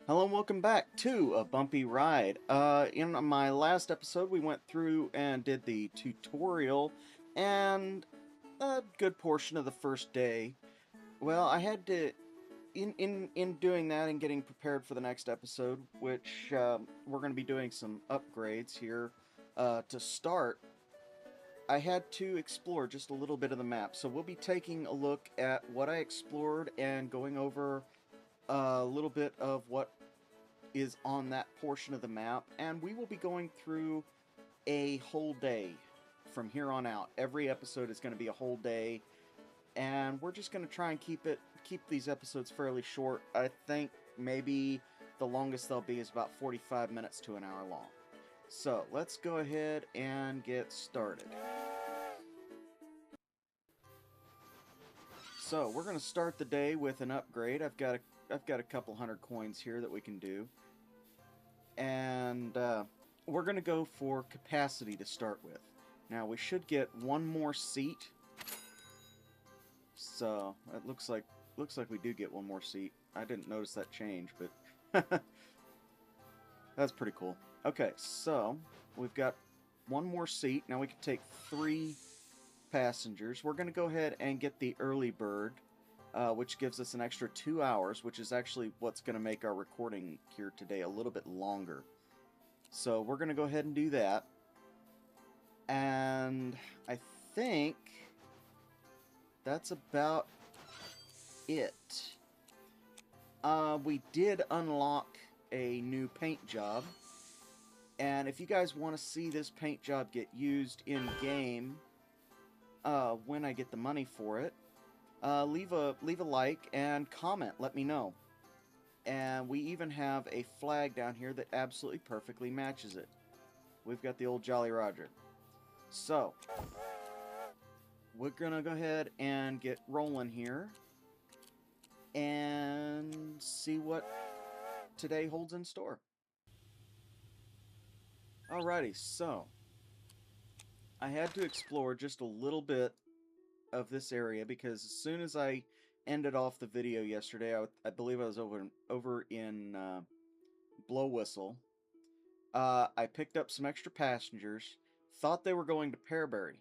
Hello and welcome back to a Bumpy Ride. In my last episode, we went through and did the tutorial and a good portion of the first day. Well, I had to, in doing that and getting prepared for the next episode, which we're going to be doing some upgrades here to start. I had to explore just a little bit of the map, so we'll be taking a look at what I explored and going over a little bit of what is on that portion of the map, and we will be going through a whole day from here on out. Every episode is going to be a whole day, and we're just going to try and keep these episodes fairly short. I think maybe the longest they'll be is about 45 minutes to an hour long. So let's go ahead and get started. So we're going to start the day with an upgrade. I've got a couple hundred coins here that we can do. And we're going to go for capacity to start with. Now, we should get one more seat. So, it looks like we do get one more seat. I didn't notice that change, but that's pretty cool. Okay, so we've got one more seat. Now we can take 3 passengers. We're going to go ahead and get the early bird, which gives us an extra 2 hours, which is actually what's going to make our recording here today a little bit longer. So we're going to go ahead and do that. And I think that's about it. We did unlock a new paint job. And if you guys want to see this paint job get used in-game, when I get the money for it, leave a like and comment. Let me know. And we even have a flag down here that absolutely perfectly matches it. We've got the old Jolly Roger. So, we're gonna go ahead and get rolling here and see what today holds in store. Alrighty, so I had to explore just a little bit of this area because as soon as I ended off the video yesterday, I believe I was over in Blowwhistle. I picked up some extra passengers, thought they were going to Pearberry.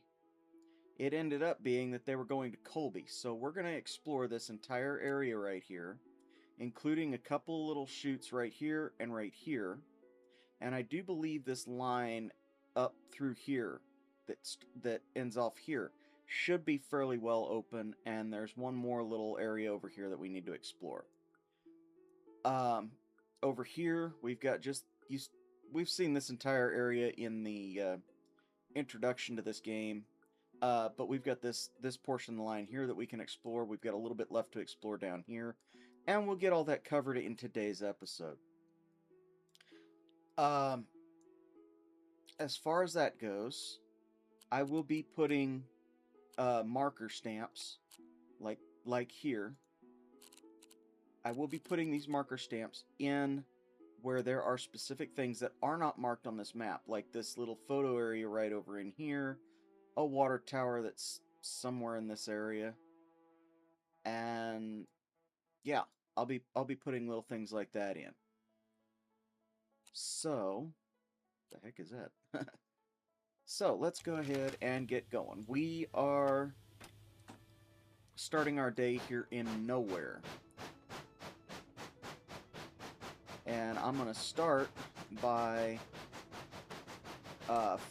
It ended up being that they were going to Colby, so we're going to explore this entire area right here, including a couple little chutes right here and right here. And I do believe this line up through here that ends off here should be fairly well open, and there's one more little area over here that we need to explore. Over here, we've got we've seen this entire area in the introduction to this game, but we've got this portion of the line here that we can explore. We've got a little bit left to explore down here, and we'll get all that covered in today's episode. As far as that goes, I will be putting marker stamps, like here. I will be putting these marker stamps in where there are specific things that are not marked on this map, like this little photo area right over in here, a water tower that's somewhere in this area, and yeah, I'll be putting little things like that in. So, the heck is that? So, let's go ahead and get going. We are starting our day here in nowhere. And I'm going to start by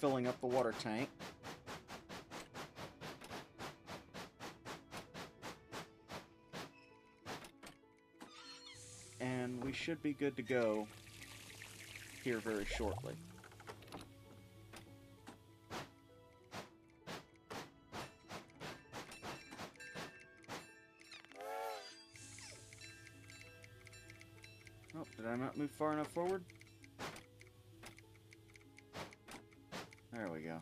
filling up the water tank. And we should be good to go here very shortly. Oh, did I not move far enough forward? There we go.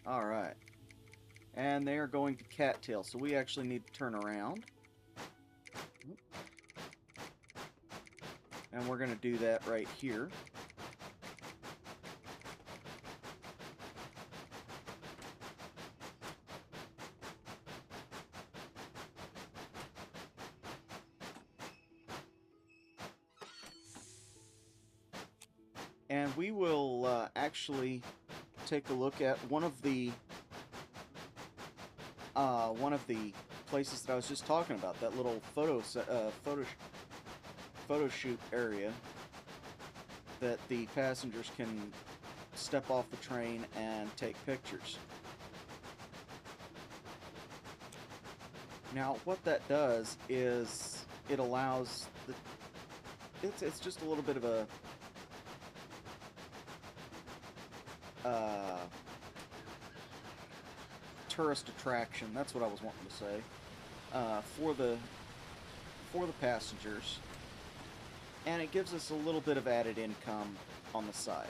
Alright. And they are going to Cattail, so we actually need to turn around. And we're going to do that right here. And we will actually take a look at one of the places that I was just talking about, that little photo shoot area that the passengers can step off the train and take pictures. Now, what that does is it allows the it's just a little bit of a tourist attraction. That's what I was wanting to say, for the passengers, and it gives us a little bit of added income on the side.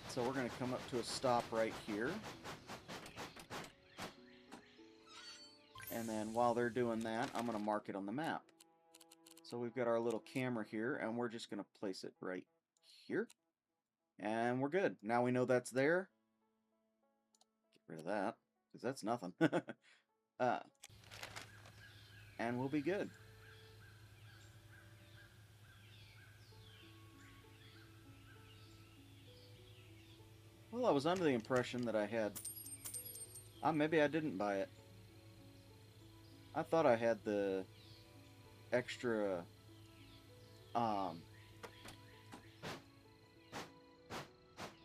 So we're going to come up to a stop right here, and then while they're doing that, I'm going to mark it on the map. So we've got our little camera here, and we're just going to place it right here. And we're good. Now we know that's there. Get rid of that, because that's nothing. And we'll be good. Well, I was under the impression that I had... maybe I didn't buy it. I thought I had the extra...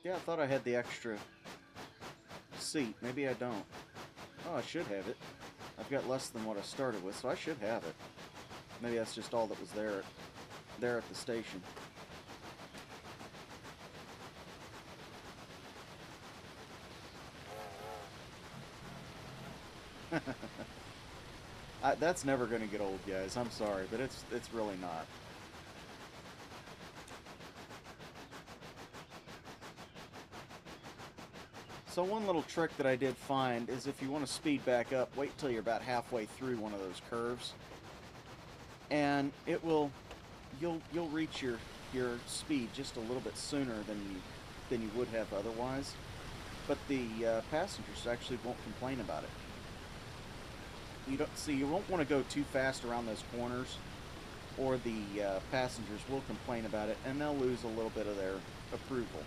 yeah, I thought I had the extra seat. Maybe I don't. Oh, I should have it. I've got less than what I started with, so I should have it. Maybe that's just all that was there at the station. That's never going to get old, guys. I'm sorry, but it's really not. So one little trick that I did find is if you want to speed back up, wait till you're about halfway through one of those curves, and you'll reach your speed just a little bit sooner than you would have otherwise. But the passengers actually won't complain about it. You won't want to go too fast around those corners, or the passengers will complain about it, and they'll lose a little bit of their approval.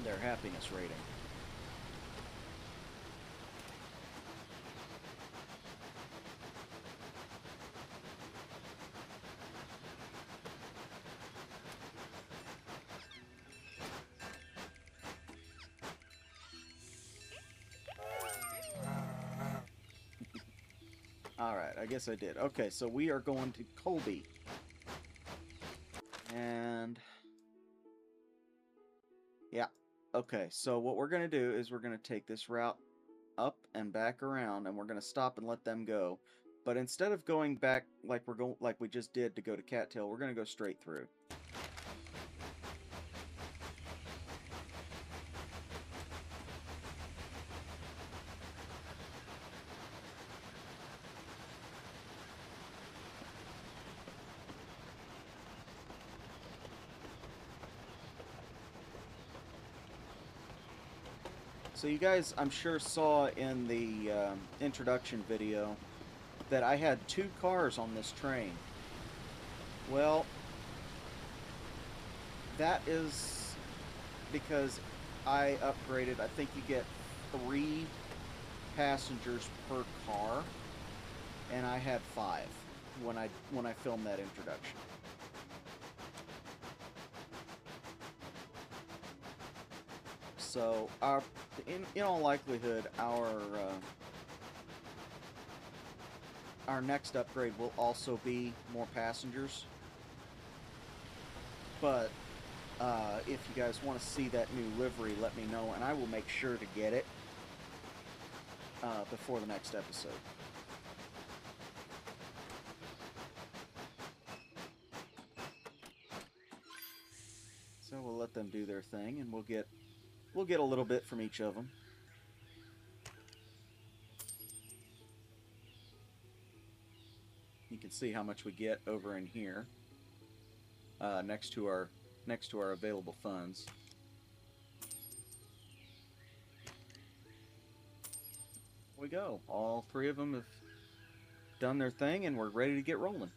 Their happiness rating. Alright, I guess I did. Okay, so we are going to Colby. And... yeah. Okay, so what we're going to do is we're going to take this route up and back around, and we're going to stop and let them go. But instead of going back like we just did to go to Cattail, we're going to go straight through. So you guys, I'm sure, saw in the introduction video that I had 2 cars on this train. Well, that is because I upgraded. I think you get 3 passengers per car, and I had 5 when I filmed that introduction. So, in all likelihood, our next upgrade will also be more passengers. But if you guys want to see that new livery, let me know, and I will make sure to get it before the next episode. So we'll let them do their thing, and we'll get a little bit from each of them. You can see how much we get over in here, next to our available funds. We go. All 3 of them have done their thing and we're ready to get rolling.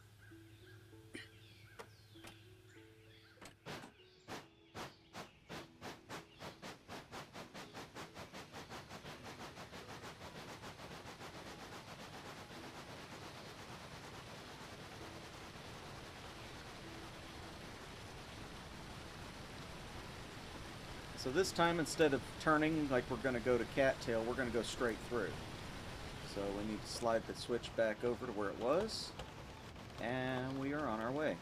So this time, instead of turning like we're going to go to Cattail, we're going to go straight through. So we need to slide the switch back over to where it was, and we are on our way.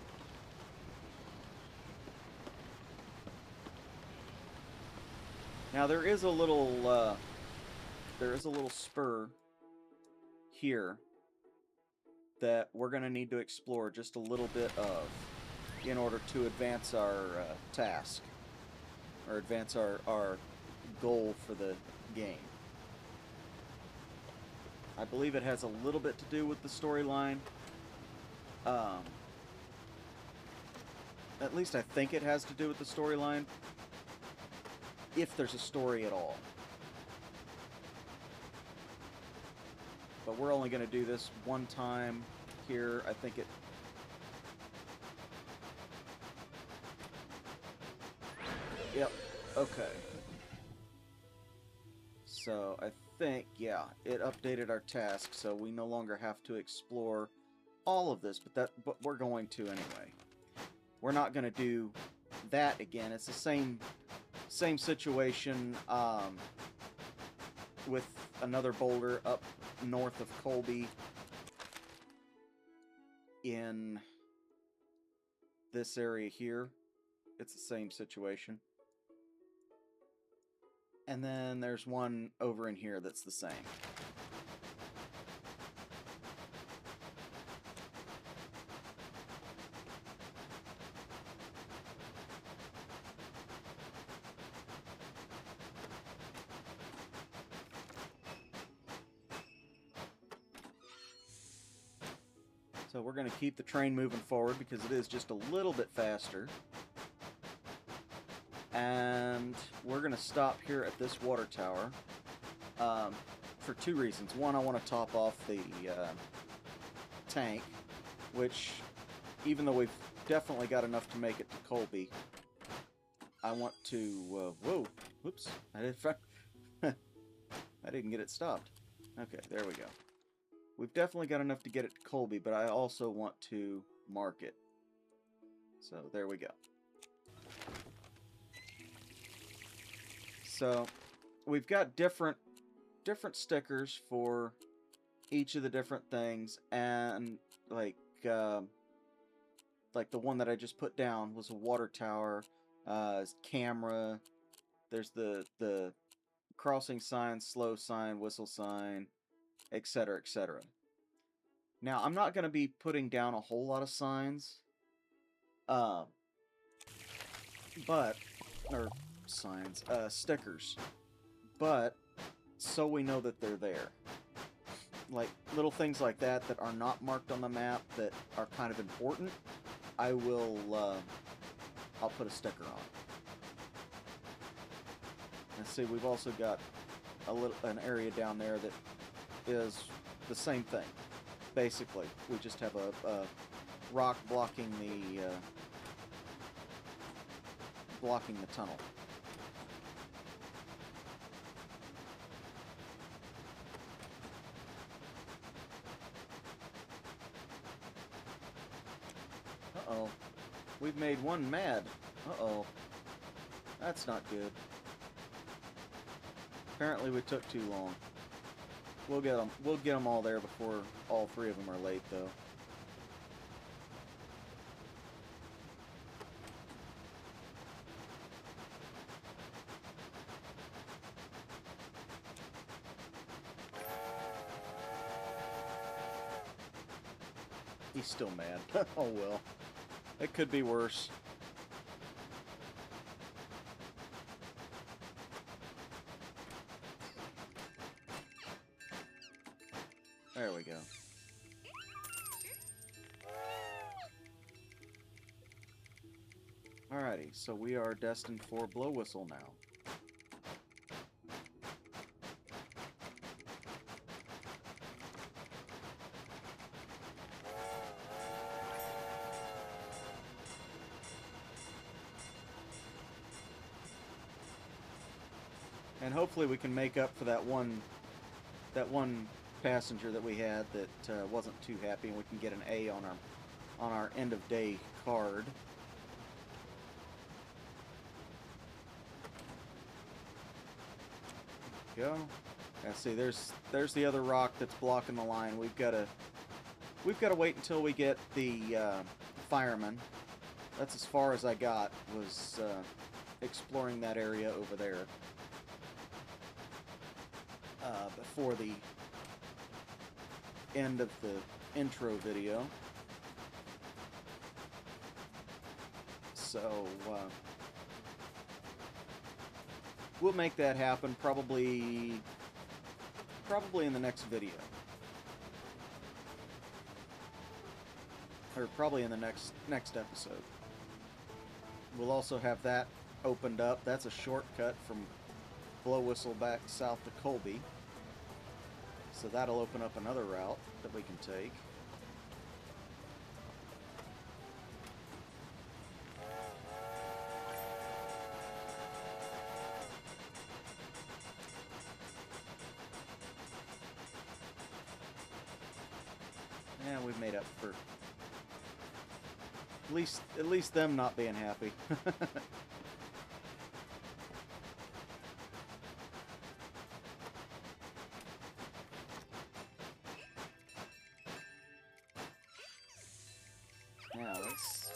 Now there is a little spur here that we're going to need to explore just a little bit of in order to advance our task. Or advance our goal for the game. I believe it has a little bit to do with the storyline. At least I think it has to do with the storyline. If there's a story at all. But we're only going to do this one time here. I think it... Yep, okay. So, I think, yeah, it updated our task, so we no longer have to explore all of this, but we're going to anyway. We're not going to do that again. It's the same situation with another boulder up north of Colby in this area here. It's the same situation. And then there's one over in here that's the same. So we're going to keep the train moving forward because it is just a little bit faster. And we're going to stop here at this water tower for two reasons. One, I want to top off the tank, which, even though we've definitely got enough to make it to Colby, I want to... whoa, whoops, I didn't get it stopped. Okay, there we go. We've definitely got enough to get it to Colby, but I also want to mark it. So, there we go. So, we've got different stickers for each of the different things, and like the one that I just put down was a water tower, camera. There's the crossing sign, slow sign, whistle sign, etc., etc. Now, I'm not going to be putting down a whole lot of signs, stickers, but so we know that they're there. Like, little things like that are not marked on the map that are kind of important, I'll put a sticker on. And see, we've also got an area down there that is the same thing. Basically, we just have a rock blocking the tunnel. Uh-oh. We've made one mad. Uh-oh. That's not good. Apparently we took too long. We'll get them all there before all three of them are late, though. He's still mad. Oh well. It could be worse. There we go. Alrighty, so we are destined for Blowwhistle now. hopefully we can make up for that one passenger that we had that wasn't too happy, and we can get an A on our end of day card. Go. Yeah, see, there's the other rock that's blocking the line. We've got to wait until we get the fireman. That's as far as I got, was exploring that area over there before the end of the intro video. So we'll make that happen probably in the next video. Or probably in the next episode. We'll also have that opened up. That's a shortcut from Blowwhistle back south to Colby. So that'll open up another route that we can take. And we've made up for at least them not being happy. Now let's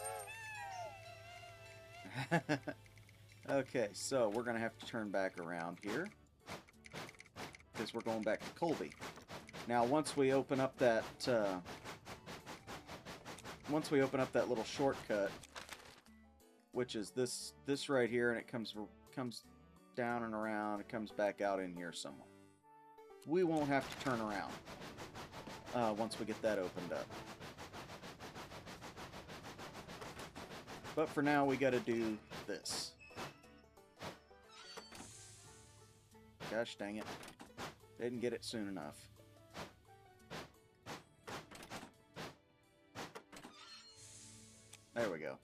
okay, so we're gonna have to turn back around here because we're going back to Colby. Now once we open up that little shortcut, which is this right here, and it comes down and around, it comes back out in here somewhere. We won't have to turn around once we get that opened up. But for now, we got to do this. Gosh dang it. Didn't get it soon enough. There we go.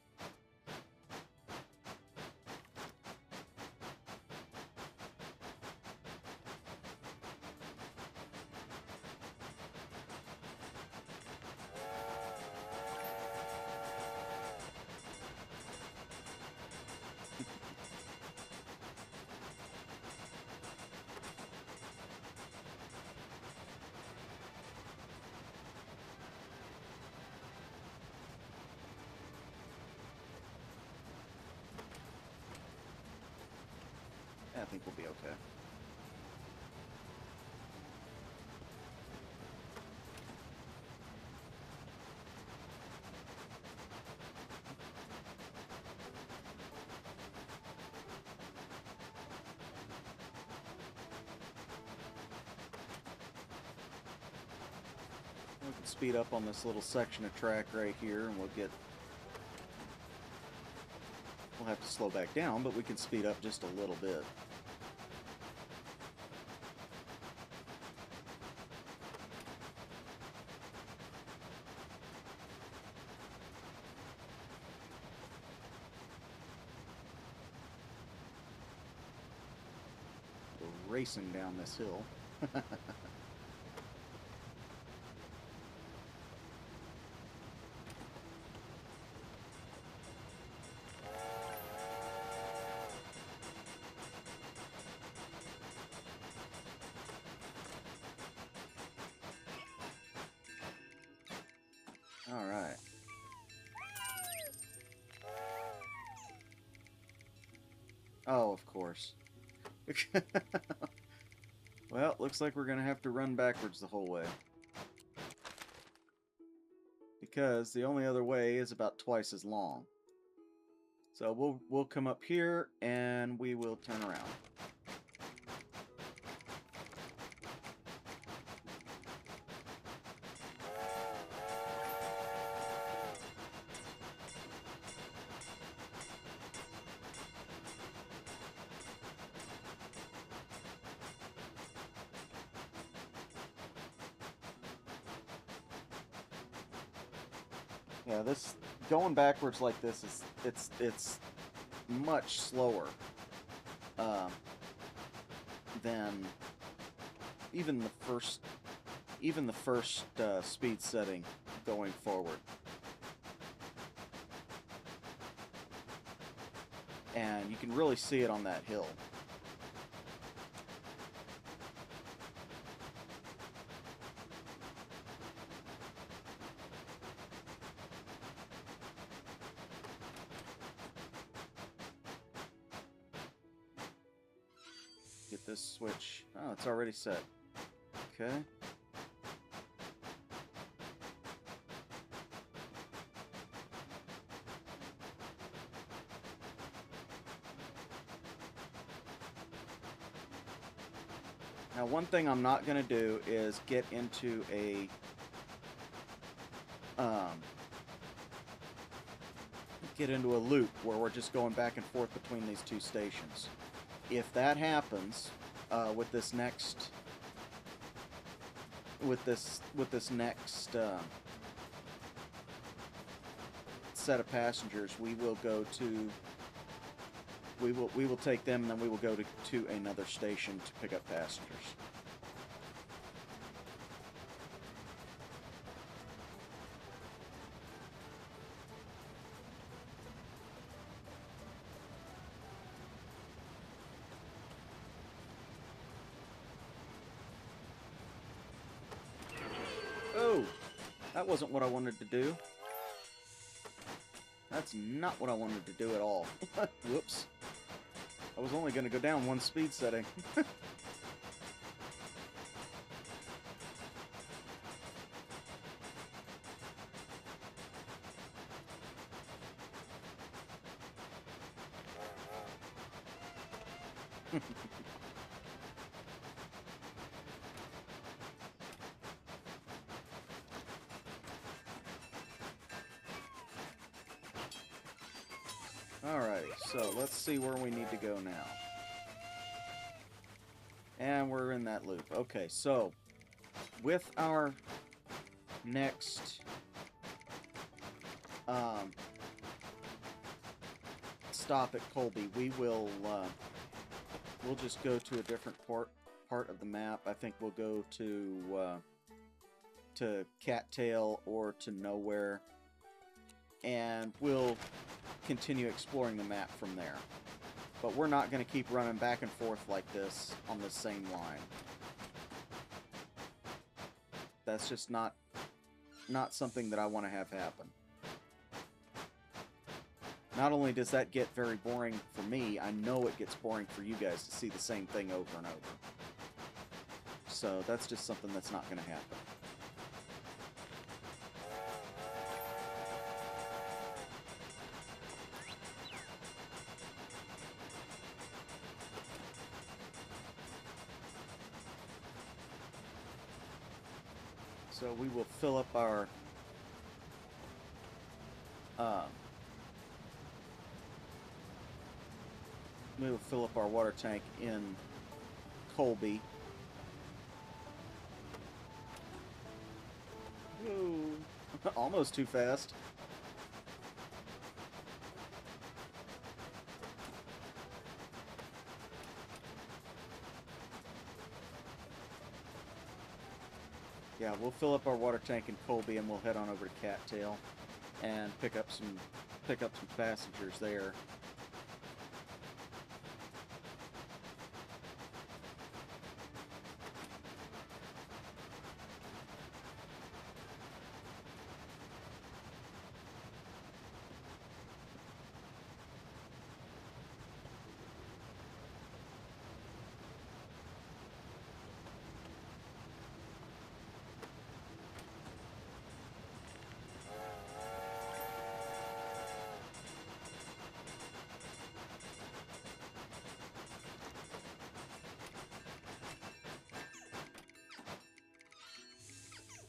I think we'll be okay. We can speed up on this little section of track right here, and we'll have to slow back down, but we can speed up just a little bit. We're racing down this hill. All right. Oh, of course. Well, looks like we're going to have to run backwards the whole way. Because the only other way is about twice as long. So we'll come up here and we will turn around. Yeah, this going backwards like this is it's much slower than even the first speed setting going forward. And you can really see it on that hill. Get this switch. Oh, it's already set. Okay. Now, one thing I'm not going to do is get into a loop where we're just going back and forth between these two stations. If that happens with this next set of passengers, we will take them, and then we will go to another station to pick up passengers. Oh, that wasn't what I wanted to do. That's not what I wanted to do at all. Whoops. I was only going to go down one speed setting. Alrighty, so let's see where we need to go now. And we're in that loop. Okay, so with our next stop at Colby, we'll just go to a different part of the map. I think we'll go to Cattail or to Nowhere, and we'll continue exploring the map from there. But we're not going to keep running back and forth like this on the same line. That's just not something that I want to have happen. Not only does that get very boring for me, I know it gets boring for you guys to see the same thing over and over. So that's just something that's not going to happen. So we will fill up our water tank in Colby. Whoa. Almost too fast. Yeah, we'll fill up our water tank in Colby, and we'll head on over to Cattail and pick up some passengers there.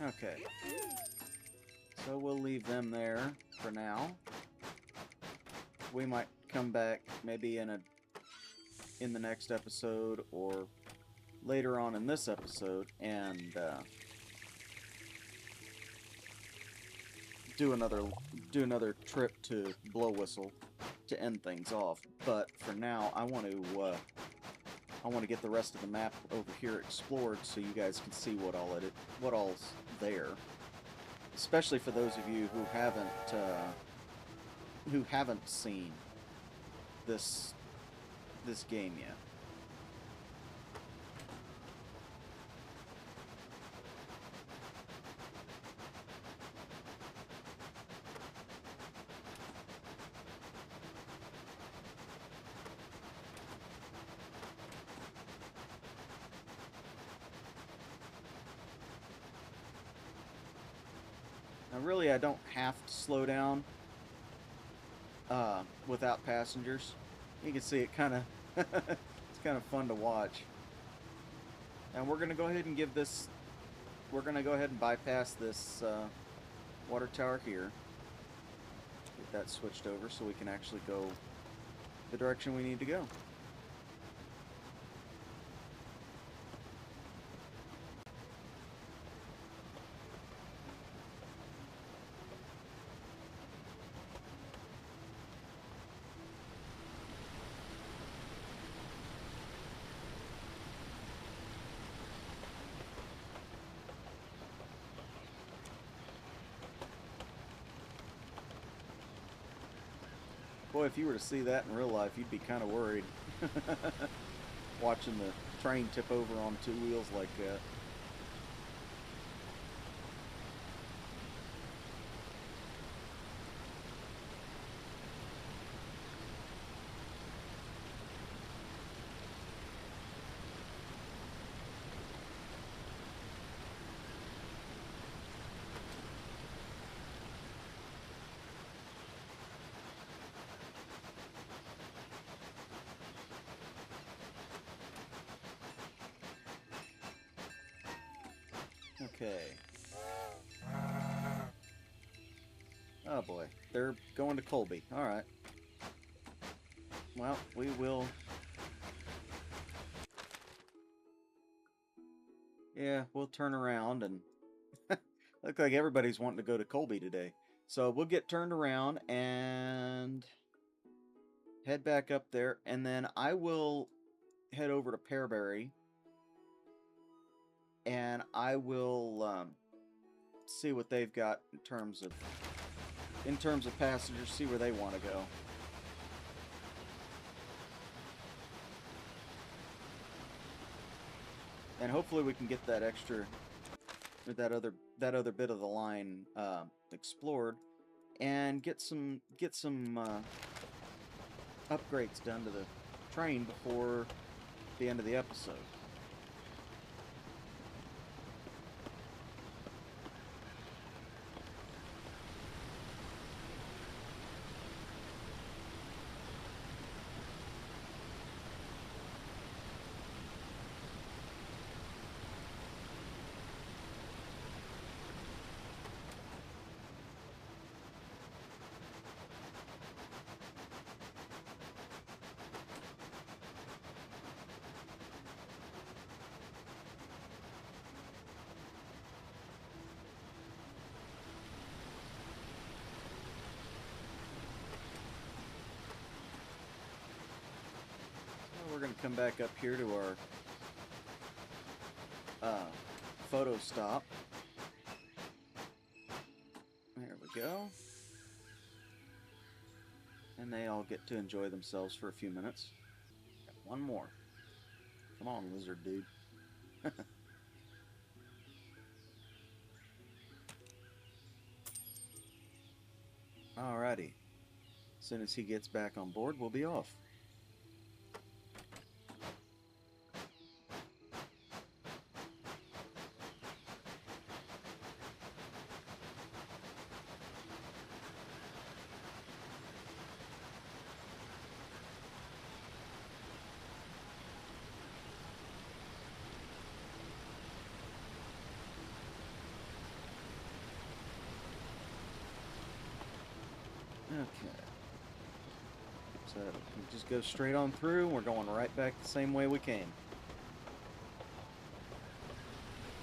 Okay, so we'll leave them there for now. We might come back maybe in the next episode or later on in this episode and do another trip to Blowwhistle to end things off. But for now, I want I want to get the rest of the map over here explored so you guys can see what all's there. Especially for those of you who haven't seen this game yet. Now, really, I don't have to slow down without passengers. You can see it kind of it's kind of fun to watch. And we're gonna go ahead and give this. We're gonna go ahead and bypass this water tower here. Get that switched over so we can actually go the direction we need to go. Boy, if you were to see that in real life, you'd be kind of worried. Watching the train tip over on two wheels like that. Okay. Oh boy, they're going to Colby. Alright. Well, we will... Yeah, we'll turn around and... Look like everybody's wanting to go to Colby today. So we'll get turned around and head back up there, and then I will head over to Pearberry, and I will see what they've got in terms of passengers, see where they want to go. And hopefully we can get that extra, or that other bit of the line explored, and get some upgrades done to the train before the end of the episode. We're going to come back up here to our photo stop. There we go. And they all get to enjoy themselves for a few minutes. Got one more. Come on, lizard dude. Alrighty. As soon as he gets back on board, we'll be off. Okay. So we just go straight on through. We're going right back the same way we came.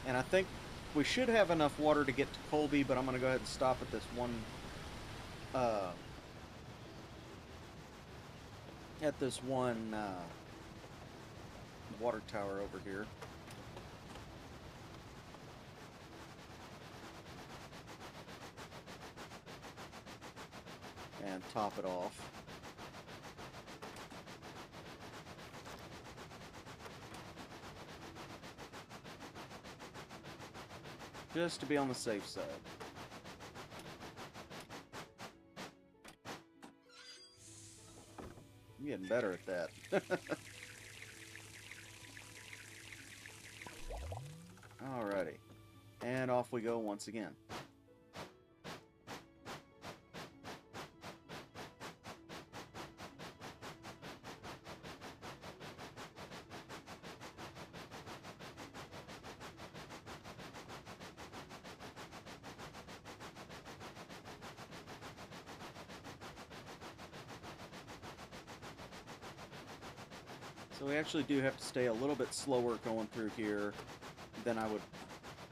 And I think we should have enough water to get to Colby, but I'm going to go ahead and stop at this one water tower over here. And top it off. Just to be on the safe side. I'm getting better at that. Alrighty. And off we go once again. So we actually do have to stay a little bit slower going through here than I would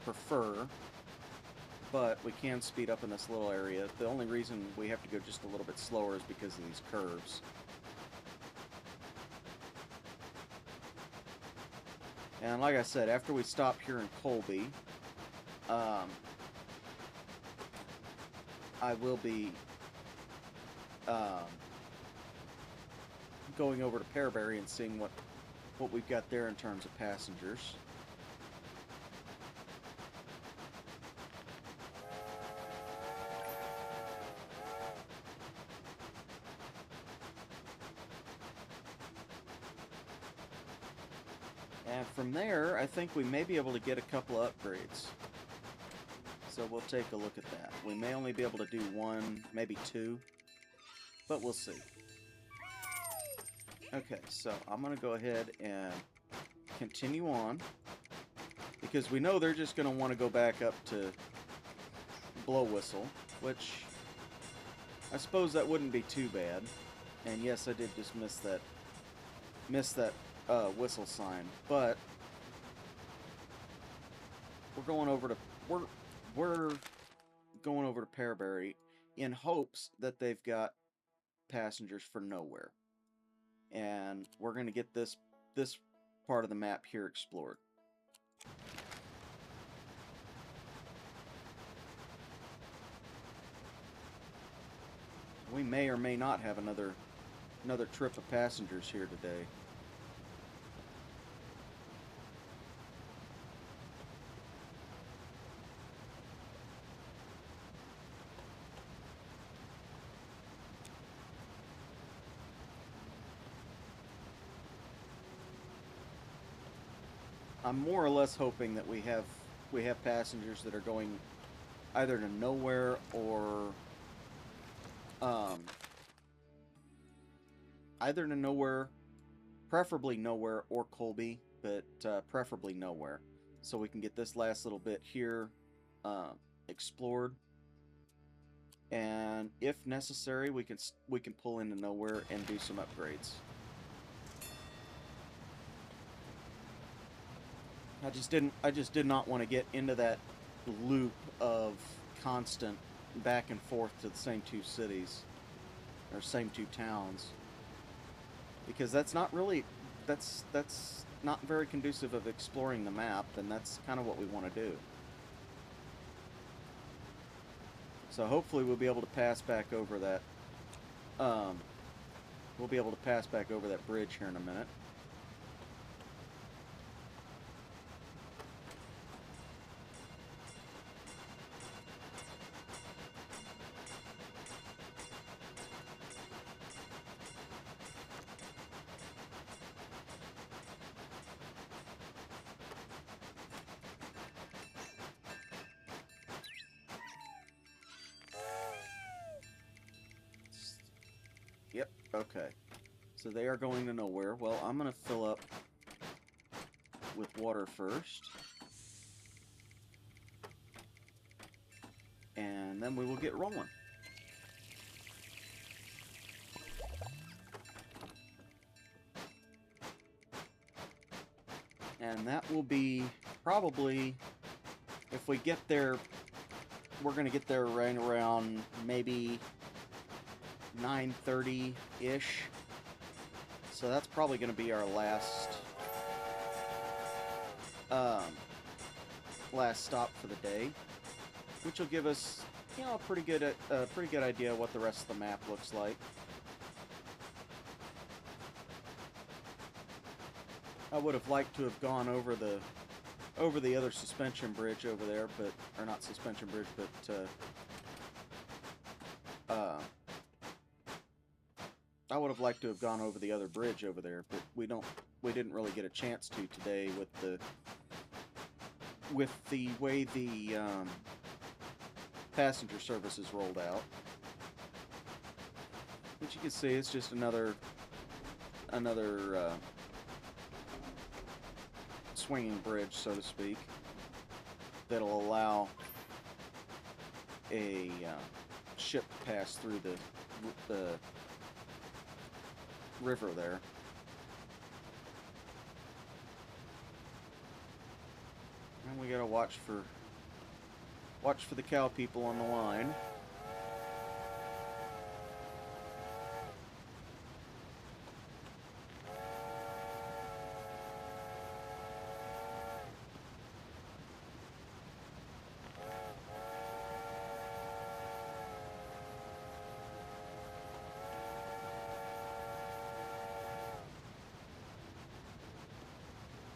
prefer, but we can speed up in this little area. The only reason we have to go just a little bit slower is because of these curves. And like I said, after we stop here in Colby, I will be going over to Pearberry and seeing what we've got there in terms of passengers. And from there, I think we may be able to get a couple of upgrades. So we'll take a look at that. We may only be able to do one, maybe two, but we'll see. Okay, so I'm going to go ahead and continue on, because we know they're just going to want to go back up to Blowwhistle, which I suppose that wouldn't be too bad. And yes, I did just miss that whistle sign, but we're going over to Pearberry in hopes that they've got passengers for nowhere. And we're going to get this part of the map here explored. We may or may not have another trip of passengers here today. I'm more or less hoping that we have passengers that are going either to nowhere or preferably nowhere or Colby, but preferably nowhere, so we can get this last little bit here explored, and if necessary, we can pull into nowhere and do some upgrades. I just did not want to get into that loop of constant back and forth to the same two cities, or same two towns, because that's not very conducive of exploring the map, and that's kind of what we want to do. So hopefully we'll be able to pass back over that bridge here in a minute. Yep, okay. So they are going to nowhere. Well, I'm going to fill up with water first. And then we will get rolling. And that will be probably, if we get there, we're going to get there right around maybe 9:30-ish. So that's probably going to be our last last stop for the day, which will give us, you know, a pretty good idea of what the rest of the map looks like. I would have liked to have gone over the other suspension bridge over there, but, or not suspension bridge, but I would have liked to have gone over the other bridge over there, but we didn't really get a chance to today with the way the passenger service is rolled out. Which you can see, it's just another swinging bridge, so to speak, that'll allow a ship to pass through the river there. And we gotta watch for the cow people on the line.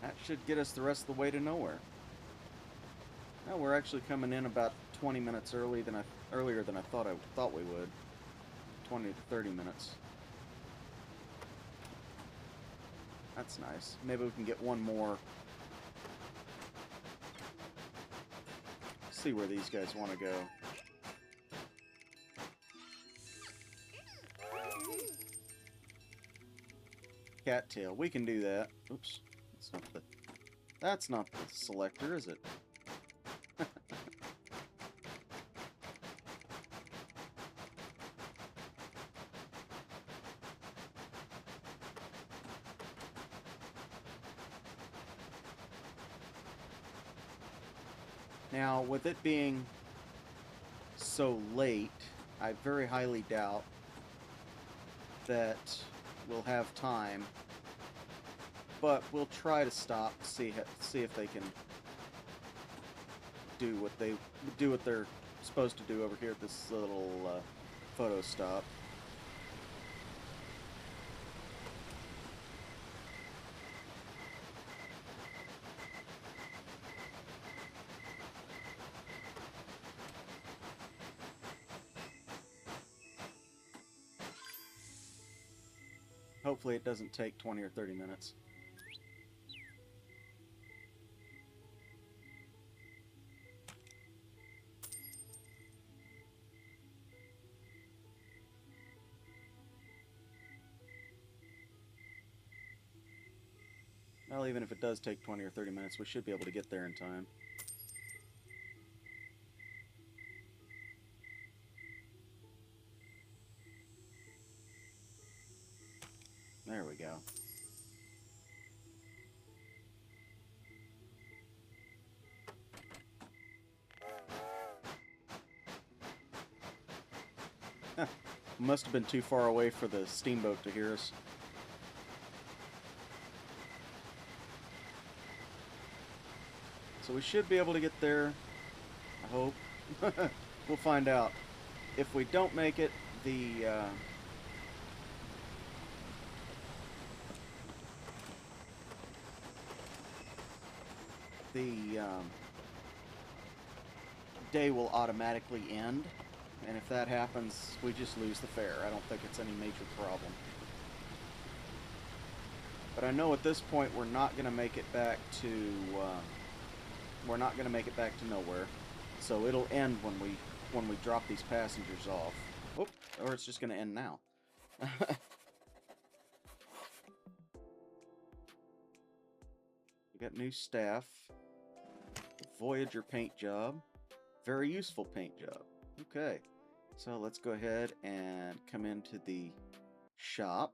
That should get us the rest of the way to nowhere. Now we're actually coming in about 20 minutes earlier than I thought we would. 20 to 30 minutes. That's nice. Maybe we can get one more. See where these guys want to go. Cattail. We can do that. Oops. That's not the selector, is it? Now, with it being so late, I very highly doubt that we'll have time. But we'll try to stop, see if they can do what they're supposed to do over here at this little photo stop. Hopefully it doesn't take 20 or 30 minutes. Well, even if it does take 20 or 30 minutes, we should be able to get there in time. There we go. Must have been too far away for the steamboat to hear us. So we should be able to get there, I hope. We'll find out. If we don't make it, the day will automatically end, and if that happens, we just lose the fare. I don't think it's any major problem. But I know at this point we're not going to make it back to nowhere, so it'll end when we drop these passengers off. Oop, or it's just going to end now. We got new staff. Voyager paint job. Very useful paint job. Okay, so let's go ahead and come into the shop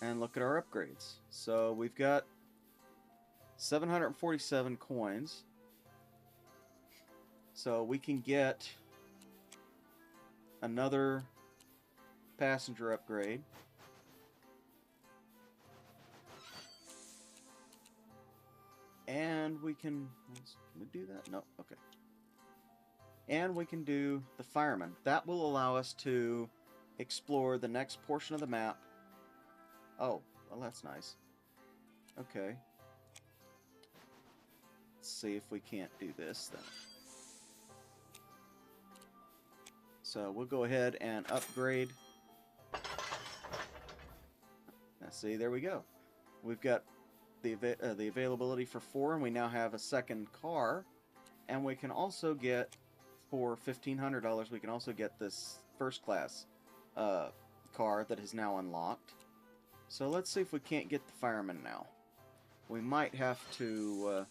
and look at our upgrades. So we've got 747 coins. So we can get another passenger upgrade. And we can we do that? No, okay. And we can do the fireman. That will allow us to explore the next portion of the map. Oh, well, that's nice. Okay. Let's see if we can't do this then. So we'll go ahead and upgrade. Now, see, there we go. We've got the availability for 4, and we now have a second car. And we can also get, for $1,500, we can also get this first class car that is now unlocked. So let's see if we can't get the fireman now. We might have to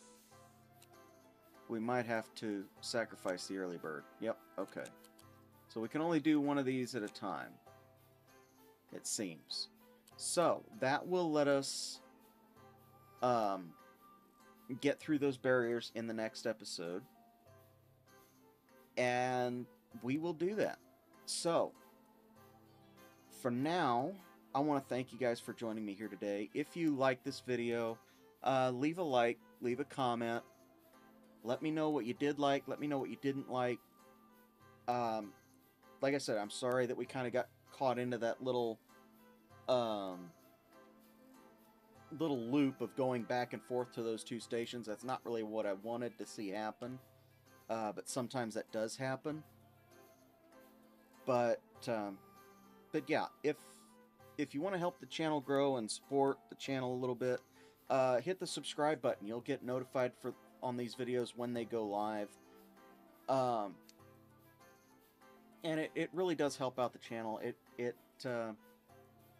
sacrifice the early bird. Yep, okay. So we can only do one of these at a time, it seems. So that will let us get through those barriers in the next episode. And we will do that. So, for now, I want to thank you guys for joining me here today. If you like this video, leave a like, leave a comment. Let me know what you did like. Let me know what you didn't like. Like I said, I'm sorry that we kind of got caught into that little loop of going back and forth to those 2 stations. That's not really what I wanted to see happen. But sometimes that does happen. But yeah, if you want to help the channel grow and support the channel a little bit, hit the subscribe button. You'll get notified on these videos when they go live. And it really does help out the channel. It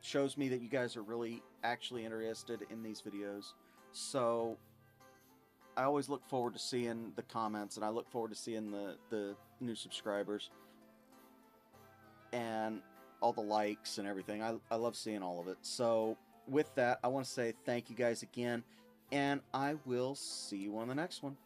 shows me that you guys are really actually interested in these videos. So I always look forward to seeing the comments, and I look forward to seeing the new subscribers and all the likes and everything. I love seeing all of it. So with that, I want to say thank you guys again, and I will see you on the next one.